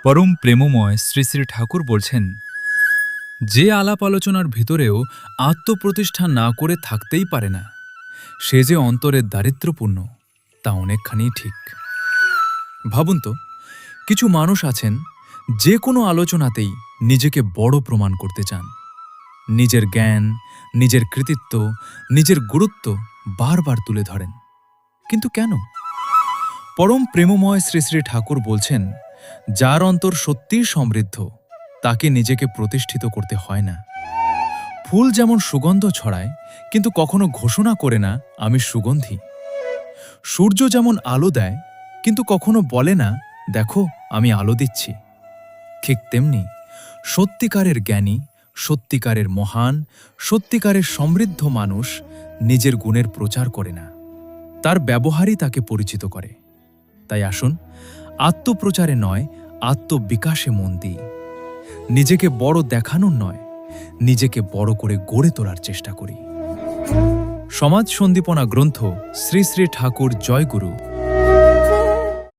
পরম প্রেমময় শ্রী শ্রী ঠাকুর বলছেন, যে আলাপ আলোচনার ভিতরেও আত্মপ্রতিষ্ঠা না করে থাকতেই পারে না, সে যে অন্তরের দারিদ্র্যপূর্ণ তা অনেকখানি ঠিক। ভাবুন তো, কিছু মানুষ আছেন যে কোনো আলোচনাতেই নিজেকে বড় প্রমাণ করতে চান। নিজের জ্ঞান, নিজের কৃতিত্ব, নিজের গুরুত্ব বারবার তুলে ধরেন। কিন্তু কেন? পরম প্রেমময় শ্রী শ্রী ঠাকুর বলছেন, যার অন্তর সত্যিই সমৃদ্ধ তাকে নিজেকে প্রতিষ্ঠিত করতে হয় না। ফুল যেমন সুগন্ধ ছড়ায় কিন্তু কখনো ঘোষণা করে না আমি সুগন্ধি। সূর্য যেমন আলো দেয় কিন্তু কখনো বলে না দেখো আমি আলো দিচ্ছি। ঠিক তেমনি সত্যিকারের জ্ঞানী, সত্যিকারের মহান, সত্যিকারের সমৃদ্ধ মানুষ নিজের গুণের প্রচার করে না, তার ব্যবহারই তাকে পরিচিত করে। তাই আসুন, আত্মপ্রচারে নয় আত্মবিকাশে মন দিই। নিজেকে বড় দেখানোর নয়, নিজেকে বড় করে গড়ে তোলার চেষ্টা করি। সমাজ সন্দীপনা গ্রন্থ শ্রী শ্রী ঠাকুর জয়গুরু